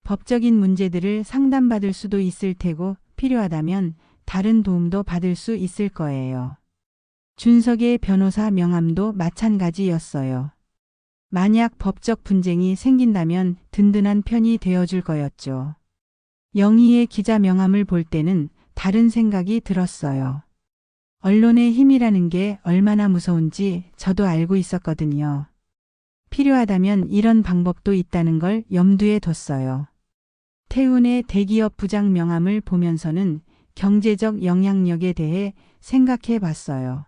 법적인 문제들을 상담받을 수도 있을 테고 필요하다면 다른 도움도 받을 수 있을 거예요. 준석의 변호사 명함도 마찬가지였어요. 만약 법적 분쟁이 생긴다면 든든한 편이 되어줄 거였죠. 영희의 기자 명함을 볼 때는 다른 생각이 들었어요. 언론의 힘이라는 게 얼마나 무서운지 저도 알고 있었거든요. 필요하다면 이런 방법도 있다는 걸 염두에 뒀어요. 태훈의 대기업 부장 명함을 보면서는 경제적 영향력에 대해 생각해 봤어요.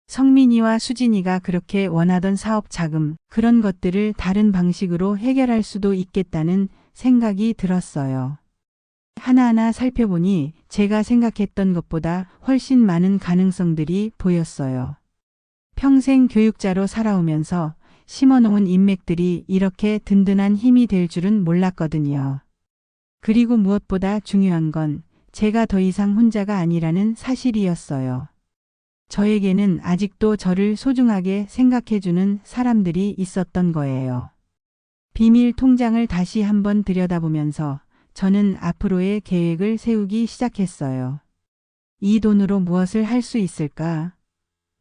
성민이와 수진이가 그렇게 원하던 사업 자금, 그런 것들을 다른 방식으로 해결할 수도 있겠다는 생각이 들었어요. 하나하나 살펴보니 제가 생각했던 것보다 훨씬 많은 가능성들이 보였어요. 평생 교육자로 살아오면서 심어놓은 인맥들이 이렇게 든든한 힘이 될 줄은 몰랐거든요. 그리고 무엇보다 중요한 건 제가 더 이상 혼자가 아니라는 사실이었어요. 저에게는 아직도 저를 소중하게 생각해주는 사람들이 있었던 거예요. 비밀 통장을 다시 한번 들여다보면서 저는 앞으로의 계획을 세우기 시작했어요. 이 돈으로 무엇을 할 수 있을까?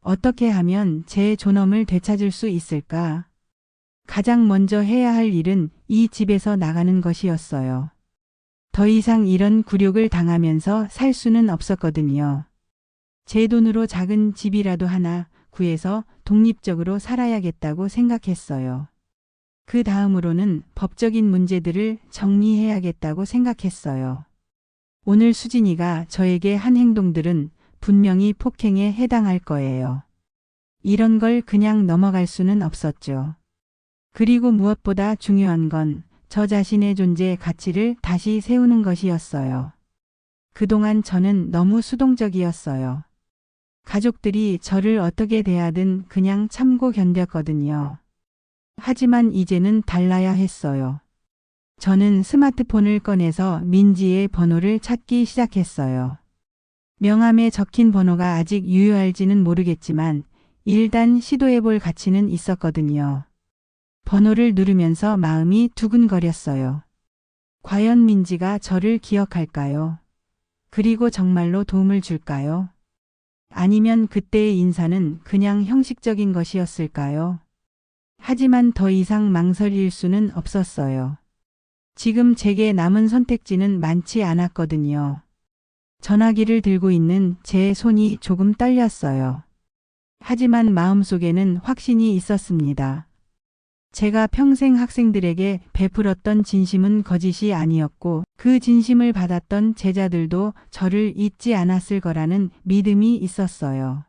어떻게 하면 제 존엄을 되찾을 수 있을까? 가장 먼저 해야 할 일은 이 집에서 나가는 것이었어요. 더 이상 이런 굴욕을 당하면서 살 수는 없었거든요. 제 돈으로 작은 집이라도 하나 구해서 독립적으로 살아야겠다고 생각했어요. 그 다음으로는 법적인 문제들을 정리해야겠다고 생각했어요. 오늘 수진이가 저에게 한 행동들은 분명히 폭행에 해당할 거예요. 이런 걸 그냥 넘어갈 수는 없었죠. 그리고 무엇보다 중요한 건 저 자신의 존재 가치를 다시 세우는 것이었어요. 그동안 저는 너무 수동적이었어요. 가족들이 저를 어떻게 대하든 그냥 참고 견뎠거든요. 하지만 이제는 달라야 했어요. 저는 스마트폰을 꺼내서 민지의 번호를 찾기 시작했어요. 명함에 적힌 번호가 아직 유효할지는 모르겠지만 일단 시도해볼 가치는 있었거든요. 번호를 누르면서 마음이 두근거렸어요. 과연 민지가 저를 기억할까요? 그리고 정말로 도움을 줄까요? 아니면 그때의 인사는 그냥 형식적인 것이었을까요? 하지만 더 이상 망설일 수는 없었어요. 지금 제게 남은 선택지는 많지 않았거든요. 전화기를 들고 있는 제 손이 조금 떨렸어요. 하지만 마음속에는 확신이 있었습니다. 제가 평생 학생들에게 베풀었던 진심은 거짓이 아니었고 그 진심을 받았던 제자들도 저를 잊지 않았을 거라는 믿음이 있었어요.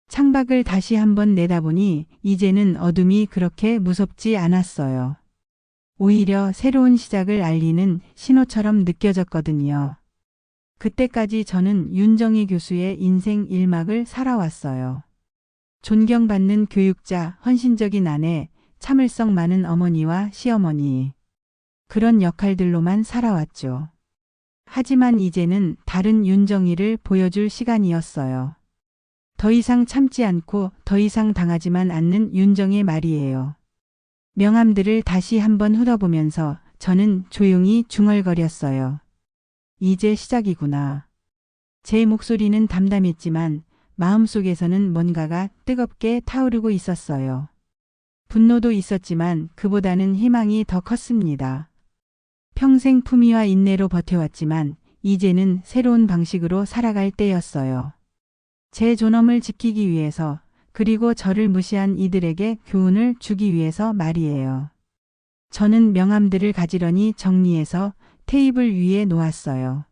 창밖을 다시 한번 내다보니 이제는 어둠이 그렇게 무섭지 않았어요. 오히려 새로운 시작을 알리는 신호처럼 느껴졌거든요. 그때까지 저는 윤정희 교수의 인생 1막을 살아왔어요. 존경받는 교육자, 헌신적인 아내, 참을성 많은 어머니와 시어머니. 그런 역할들로만 살아왔죠. 하지만 이제는 다른 윤정희를 보여줄 시간이었어요. 더 이상 참지 않고 더 이상 당하지만 않는 윤정의 말이에요. 명함들을 다시 한번 훑어보면서 저는 조용히 중얼거렸어요. 이제 시작이구나. 제 목소리는 담담했지만 마음속에서는 뭔가가 뜨겁게 타오르고 있었어요. 분노도 있었지만 그보다는 희망이 더 컸습니다. 평생 품위와 인내로 버텨왔지만 이제는 새로운 방식으로 살아갈 때였어요. 제 존엄을 지키기 위해서 그리고 저를 무시한 이들에게 교훈을 주기 위해서 말이에요. 저는 명함들을 가지런히 정리해서 테이블 위에 놓았어요.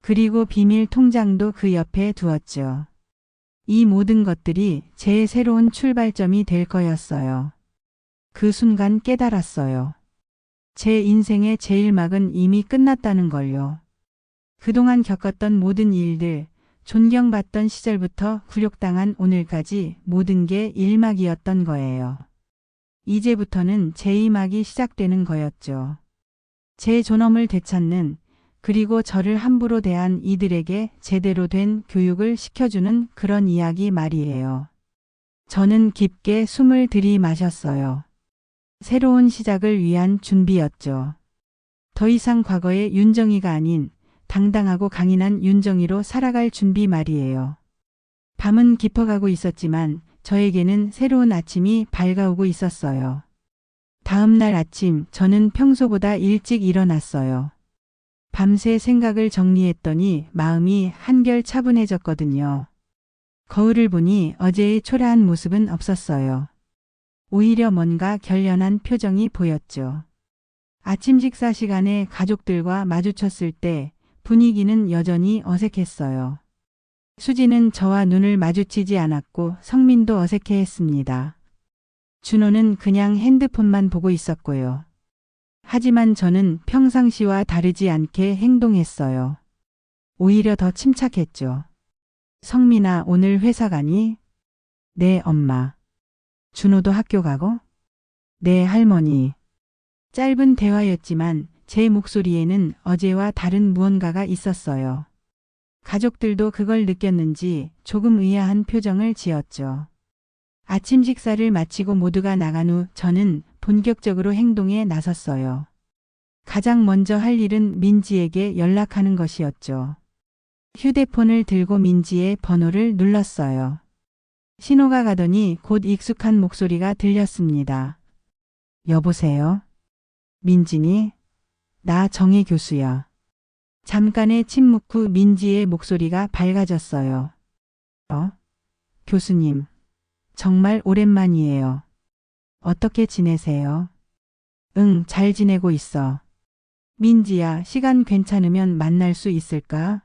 그리고 비밀 통장도 그 옆에 두었죠. 이 모든 것들이 제 새로운 출발점이 될 거였어요. 그 순간 깨달았어요. 제 인생의 제1막은 이미 끝났다는 걸요. 그동안 겪었던 모든 일들, 존경받던 시절부터 굴욕당한 오늘까지 모든 게 1막이었던 거예요. 이제부터는 제2막이 시작되는 거였죠. 제 존엄을 되찾는, 그리고 저를 함부로 대한 이들에게 제대로 된 교육을 시켜주는 그런 이야기 말이에요. 저는 깊게 숨을 들이마셨어요. 새로운 시작을 위한 준비였죠. 더 이상 과거의 윤정희가 아닌 당당하고 강인한 윤정희로 살아갈 준비 말이에요. 밤은 깊어가고 있었지만 저에게는 새로운 아침이 밝아오고 있었어요. 다음 날 아침 저는 평소보다 일찍 일어났어요. 밤새 생각을 정리했더니 마음이 한결 차분해졌거든요. 거울을 보니 어제의 초라한 모습은 없었어요. 오히려 뭔가 결연한 표정이 보였죠. 아침 식사 시간에 가족들과 마주쳤을 때 분위기는 여전히 어색했어요. 수지는 저와 눈을 마주치지 않았고 성민도 어색해했습니다. 준호는 그냥 핸드폰만 보고 있었고요. 하지만 저는 평상시와 다르지 않게 행동했어요. 오히려 더 침착했죠. 성민아, 오늘 회사 가니? 네, 엄마. 준호도 학교 가고? 네, 할머니. 짧은 대화였지만 제 목소리에는 어제와 다른 무언가가 있었어요. 가족들도 그걸 느꼈는지 조금 의아한 표정을 지었죠. 아침 식사를 마치고 모두가 나간 후 저는 본격적으로 행동에 나섰어요. 가장 먼저 할 일은 민지에게 연락하는 것이었죠. 휴대폰을 들고 민지의 번호를 눌렀어요. 신호가 가더니 곧 익숙한 목소리가 들렸습니다. 여보세요? 민진이? 나 정혜 교수야. 잠깐의 침묵 후 민지의 목소리가 밝아졌어요. 교수님. 정말 오랜만이에요. 어떻게 지내세요? 응, 잘 지내고 있어. 민지야, 시간 괜찮으면 만날 수 있을까?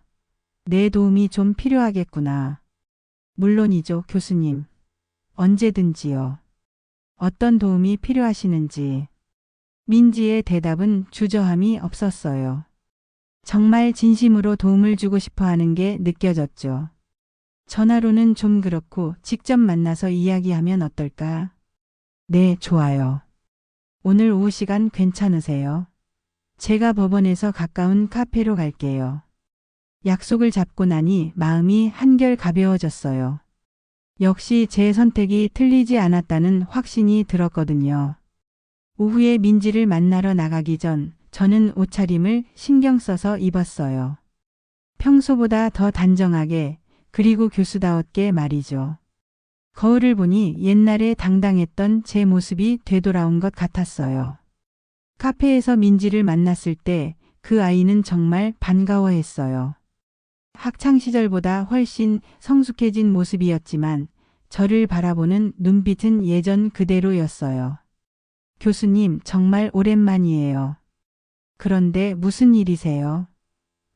내 도움이 좀 필요하겠구나. 물론이죠, 교수님. 언제든지요. 어떤 도움이 필요하시는지. 민지의 대답은 주저함이 없었어요. 정말 진심으로 도움을 주고 싶어 하는 게 느껴졌죠. 전화로는 좀 그렇고 직접 만나서 이야기하면 어떨까? 네, 좋아요. 오늘 오후 시간 괜찮으세요? 제가 법원에서 가까운 카페로 갈게요. 약속을 잡고 나니 마음이 한결 가벼워졌어요. 역시 제 선택이 틀리지 않았다는 확신이 들었거든요. 오후에 민지를 만나러 나가기 전 저는 옷차림을 신경 써서 입었어요. 평소보다 더 단정하게 그리고 교수다웠게 말이죠. 거울을 보니 옛날에 당당했던 제 모습이 되돌아온 것 같았어요. 카페에서 민지를 만났을 때 그 아이는 정말 반가워했어요. 학창시절보다 훨씬 성숙해진 모습이었지만 저를 바라보는 눈빛은 예전 그대로였어요. 교수님, 정말 오랜만이에요. 그런데 무슨 일이세요?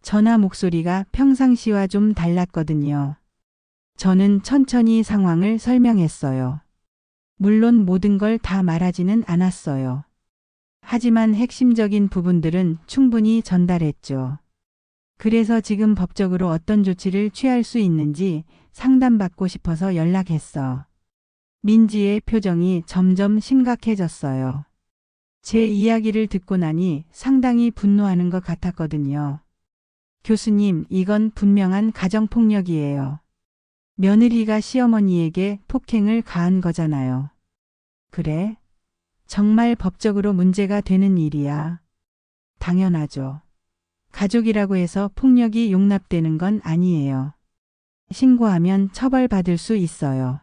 전화 목소리가 평상시와 좀 달랐거든요. 저는 천천히 상황을 설명했어요. 물론 모든 걸 다 말하지는 않았어요. 하지만 핵심적인 부분들은 충분히 전달했죠. 그래서 지금 법적으로 어떤 조치를 취할 수 있는지 상담받고 싶어서 연락했어. 민지의 표정이 점점 심각해졌어요. 제 이야기를 듣고 나니 상당히 분노하는 것 같았거든요. 교수님, 이건 분명한 가정폭력이에요. 며느리가 시어머니에게 폭행을 가한 거잖아요. 그래? 정말 법적으로 문제가 되는 일이야. 당연하죠. 가족이라고 해서 폭력이 용납되는 건 아니에요. 신고하면 처벌받을 수 있어요.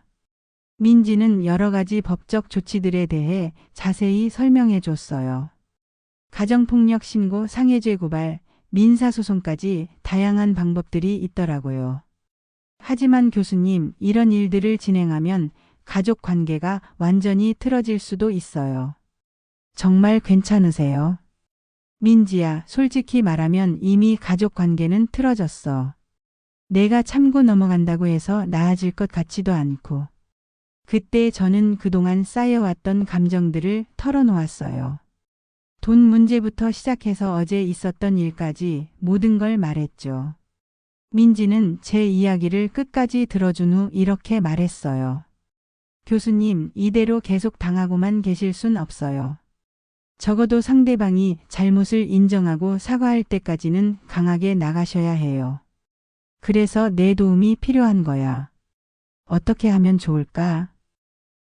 민지는 여러 가지 법적 조치들에 대해 자세히 설명해 줬어요. 가정폭력 신고, 상해죄 고발, 민사소송까지 다양한 방법들이 있더라고요. 하지만 교수님, 이런 일들을 진행하면 가족 관계가 완전히 틀어질 수도 있어요. 정말 괜찮으세요? 민지야, 솔직히 말하면 이미 가족 관계는 틀어졌어. 내가 참고 넘어간다고 해서 나아질 것 같지도 않고. 그때 저는 그동안 쌓여왔던 감정들을 털어놓았어요. 돈 문제부터 시작해서 어제 있었던 일까지 모든 걸 말했죠. 민지는 제 이야기를 끝까지 들어준 후 이렇게 말했어요. 교수님, 이대로 계속 당하고만 계실 순 없어요. 적어도 상대방이 잘못을 인정하고 사과할 때까지는 강하게 나가셔야 해요. 그래서 내 도움이 필요한 거야. 어떻게 하면 좋을까?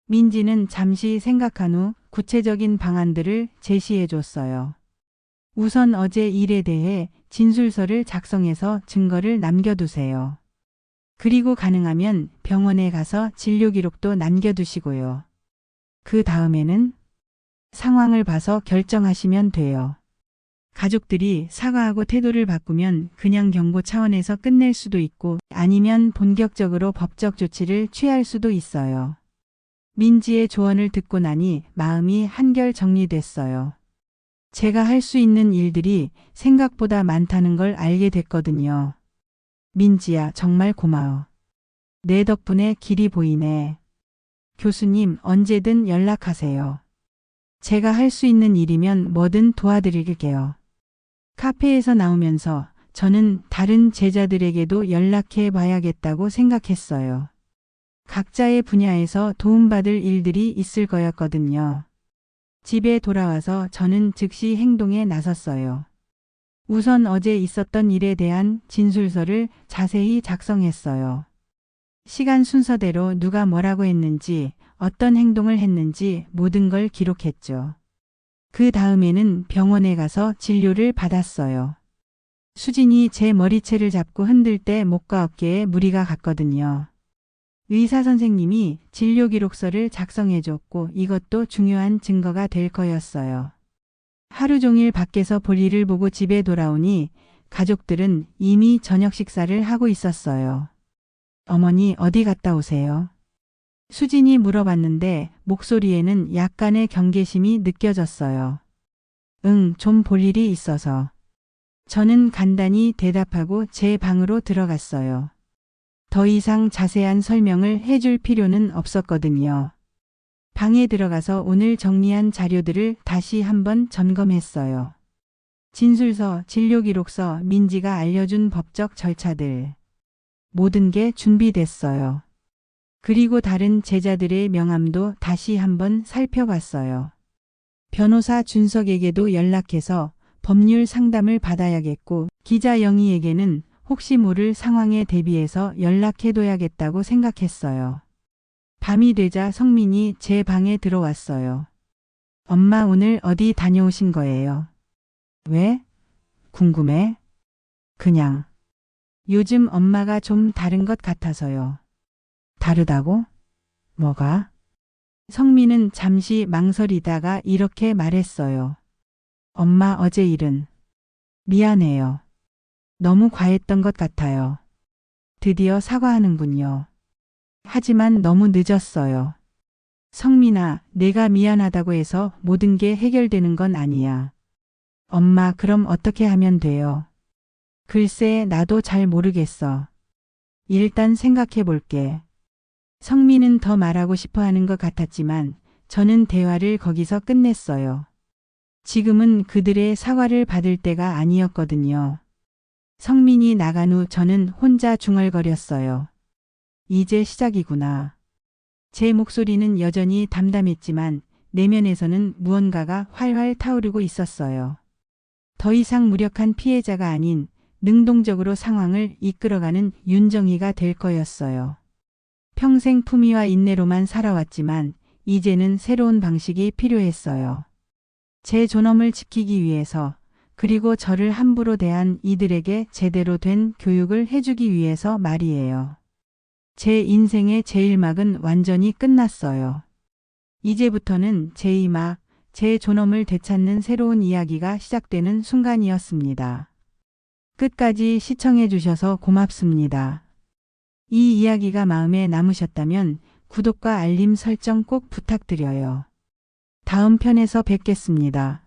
민지는 잠시 생각한 후 구체적인 방안들을 제시해 줬어요. 우선 어제 일에 대해 진술서를 작성해서 증거를 남겨두세요. 그리고 가능하면 병원에 가서 진료 기록도 남겨두시고요. 그 다음에는 상황을 봐서 결정하시면 돼요. 가족들이 사과하고 태도를 바꾸면 그냥 경고 차원에서 끝낼 수도 있고 아니면 본격적으로 법적 조치를 취할 수도 있어요. 민지의 조언을 듣고 나니 마음이 한결 정리됐어요. 제가 할 수 있는 일들이 생각보다 많다는 걸 알게 됐거든요. 민지야, 정말 고마워. 내 덕분에 길이 보이네. 교수님, 언제든 연락하세요. 제가 할 수 있는 일이면 뭐든 도와드릴게요. 카페에서 나오면서 저는 다른 제자들에게도 연락해 봐야겠다고 생각했어요. 각자의 분야에서 도움받을 일들이 있을 거였거든요. 집에 돌아와서 저는 즉시 행동에 나섰어요. 우선 어제 있었던 일에 대한 진술서를 자세히 작성했어요. 시간 순서대로 누가 뭐라고 했는지, 어떤 행동을 했는지 모든 걸 기록했죠. 그 다음에는 병원에 가서 진료를 받았어요. 수진이 제 머리채를 잡고 흔들 때 목과 어깨에 무리가 갔거든요. 의사 선생님이 진료 기록서를 작성해 줬고 이것도 중요한 증거가 될 거였어요. 하루 종일 밖에서 볼일을 보고 집에 돌아오니 가족들은 이미 저녁 식사를 하고 있었어요. 어머니 어디 갔다 오세요? 수진이 물어봤는데 목소리에는 약간의 경계심이 느껴졌어요. 응, 좀 볼 일이 있어서. 저는 간단히 대답하고 제 방으로 들어갔어요. 더 이상 자세한 설명을 해줄 필요는 없었거든요. 방에 들어가서 오늘 정리한 자료들을 다시 한번 점검했어요. 진술서, 진료기록서, 민지가 알려준 법적 절차들. 모든 게 준비됐어요. 그리고 다른 제자들의 명함도 다시 한번 살펴봤어요. 변호사 준석에게도 연락해서 법률 상담을 받아야겠고 기자 영희에게는 혹시 모를 상황에 대비해서 연락해둬야겠다고 생각했어요. 밤이 되자 성민이 제 방에 들어왔어요. 엄마 오늘 어디 다녀오신 거예요? 왜? 궁금해? 그냥. 요즘 엄마가 좀 다른 것 같아서요. 다르다고? 뭐가? 성민은 잠시 망설이다가 이렇게 말했어요. 엄마 어제 일은 미안해요. 너무 과했던 것 같아요. 드디어 사과하는군요. 하지만 너무 늦었어요. 성민아, 내가 미안하다고 해서 모든 게 해결되는 건 아니야. 엄마, 그럼 어떻게 하면 돼요? 글쎄, 나도 잘 모르겠어. 일단 생각해 볼게. 성민은 더 말하고 싶어 하는 것 같았지만 저는 대화를 거기서 끝냈어요. 지금은 그들의 사과를 받을 때가 아니었거든요. 성민이 나간 후 저는 혼자 중얼거렸어요. 이제 시작이구나. 제 목소리는 여전히 담담했지만 내면에서는 무언가가 활활 타오르고 있었어요. 더 이상 무력한 피해자가 아닌 능동적으로 상황을 이끌어가는 윤정희가 될 거였어요. 평생 품위와 인내로만 살아왔지만 이제는 새로운 방식이 필요했어요. 제 존엄을 지키기 위해서 그리고 저를 함부로 대한 이들에게 제대로 된 교육을 해주기 위해서 말이에요. 제 인생의 제1막은 완전히 끝났어요. 이제부터는 제2막, 제 존엄을 되찾는 새로운 이야기가 시작되는 순간이었습니다. 끝까지 시청해 주셔서 고맙습니다. 이 이야기가 마음에 남으셨다면 구독과 알림 설정 꼭 부탁드려요. 다음 편에서 뵙겠습니다.